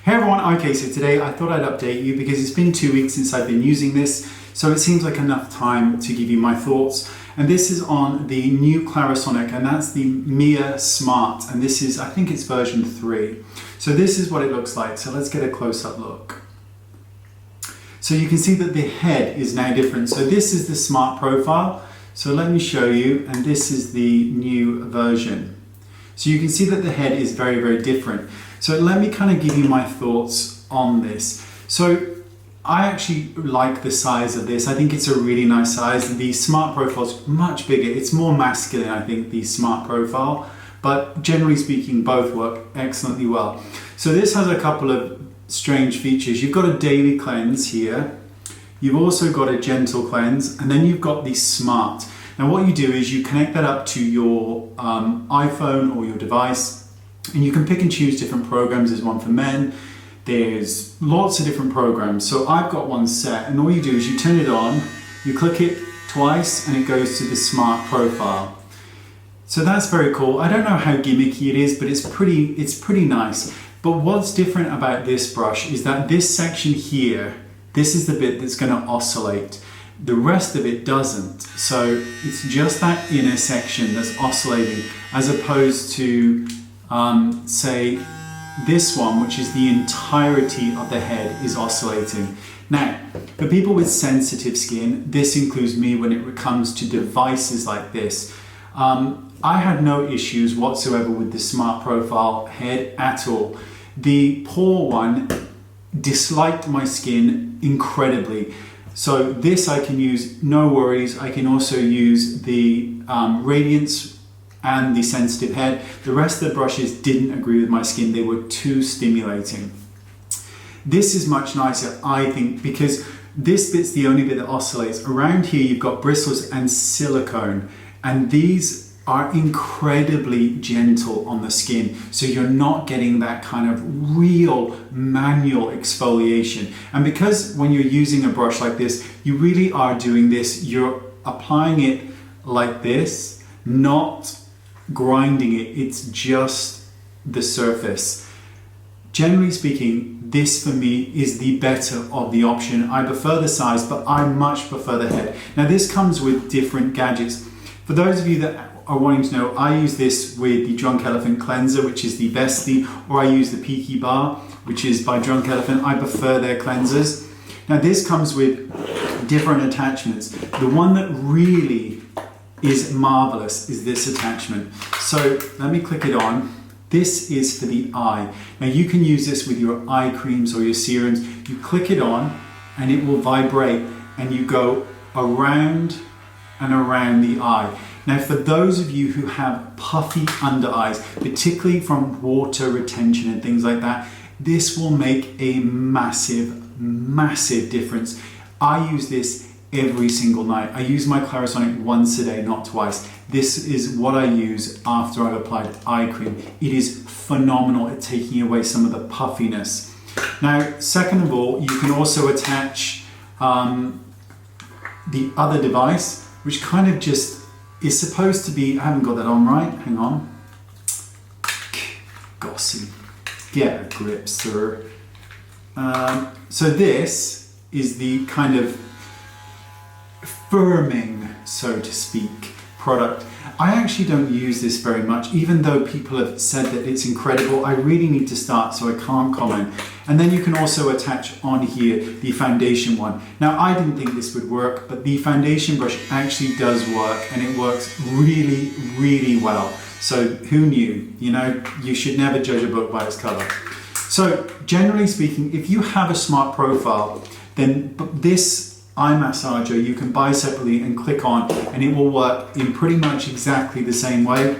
Hey everyone, okay, so today I thought I'd update you because it's been 2 weeks since I've been using this, so it seems like enough time to give you my thoughts. And this is on the new Clarisonic, and that's the Mia Smart, and this is, I think it's version 3. So this is what it looks like, so let's get a close-up look. So you can see that the head is now different. So this is the Smart profile, so let me show you, and this is the new version. So you can see that the head is very, very different. So let me kind of give you my thoughts on this. So I actually like the size of this. I think it's a really nice size. The Smart profile is much bigger. It's more masculine, I think, the Smart profile. But generally speaking, both work excellently well. So this has a couple of strange features. You've got a daily cleanse here. You've also got a gentle cleanse, and then you've got the Smart. Now what you do is you connect that up to your iPhone or your device, and you can pick and choose different programs. There's one for men, there's lots of different programs. So I've got one set, and all you do is you turn it on, you click it twice, and it goes to the Smart profile. So that's very cool. I don't know how gimmicky it is, but it's pretty nice. But what's different about this brush is that this section here, this is the bit that's going to oscillate. The rest of it doesn't. So it's just that inner section that's oscillating, as opposed to say this one, which is the entirety of the head is oscillating. Now, for people with sensitive skin, this includes me when it comes to devices like this. I had no issues whatsoever with the Smart profile head at all. The poor one disliked my skin incredibly. So this I can use, no worries. I can also use the Radiance and the sensitive head. The rest of the brushes didn't agree with my skin. They were too stimulating. This is much nicer, I think, because this bit's the only bit that oscillates. Around here you've got bristles and silicone, and these are incredibly gentle on the skin, so you're not getting that kind of real manual exfoliation. And because when you're using a brush like this, you really are doing this, you're applying it like this, not grinding it, it's just the surface. Generally speaking, this for me is the better of the option. I prefer the size, but I much prefer the head. Now this comes with different gadgets. For those of you that are wanting to know, I use this with the Drunk Elephant Cleanser, which is the Bestie, or I use the Peaky Bar, which is by Drunk Elephant. I prefer their cleansers. Now this comes with different attachments. The one that really is marvelous is this attachment. So let me click it on. This is for the eye. Now you can use this with your eye creams or your serums. You click it on and it will vibrate, and you go around and around the eye. Now for those of you who have puffy under eyes, particularly from water retention and things like that, this will make a massive, massive difference. I use this every single night. I use my Clarisonic once a day, not twice. This is what I use after I've applied eye cream. It is phenomenal at taking away some of the puffiness. Now, second of all, you can also attach the other device, which kind of just is supposed to be, I haven't got that on right, hang on. Gossy. Get a grip, sir. So this is the kind of firming, so to speak, product. I actually don't use this very much, even though people have said that it's incredible. I really need to start, so I can't comment. And then you can also attach on here the foundation one. Now, I didn't think this would work, but the foundation brush actually does work, and it works really, really well. So who knew? You know, you should never judge a book by its cover. So generally speaking, if you have a Smart profile, then this eye massager you can buy separately and click on, and it will work in pretty much exactly the same way.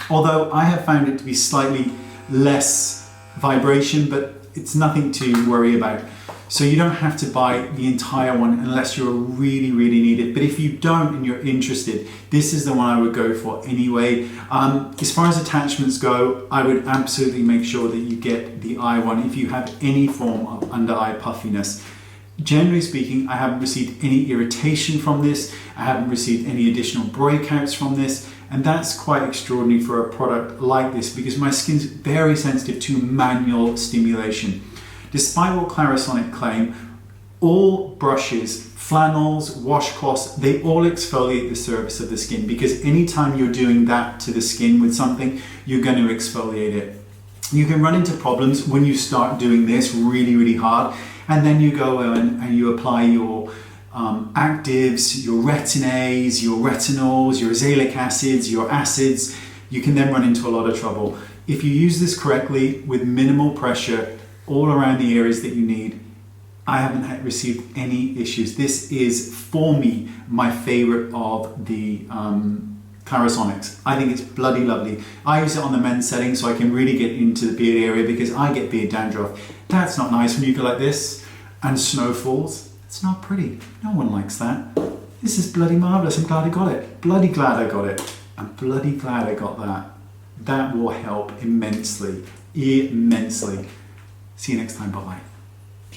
Although I have found it to be slightly less vibration, but it's nothing to worry about. So you don't have to buy the entire one unless you really, really need it. But if you don't and you're interested, this is the one I would go for anyway. As far as attachments go, I would absolutely make sure that you get the eye one if you have any form of under eye puffiness. Generally speaking, I haven't received any irritation from this. I haven't received any additional breakouts from this. And that's quite extraordinary for a product like this, because my skin's very sensitive to manual stimulation. Despite what Clarisonic claim, all brushes, flannels, washcloths, they all exfoliate the surface of the skin, because anytime you're doing that to the skin with something, you're going to exfoliate it. You can run into problems when you start doing this really, really hard, and then you go in and you apply your actives, your retin-A's, your retinols, your azelaic acids, your acids. You can then run into a lot of trouble. If you use this correctly with minimal pressure all around the areas that you need, I haven't received any issues. This is, for me, my favorite of the Clarisonics. I think it's bloody lovely. I use it on the men's setting so I can really get into the beard area, because I get beard dandruff. That's not nice when you go like this and snow falls. It's not pretty. No one likes that. This is bloody marvellous. I'm glad I got it. Bloody glad I got it. I'm bloody glad I got that. That will help immensely. Immensely. See you next time. Bye-bye.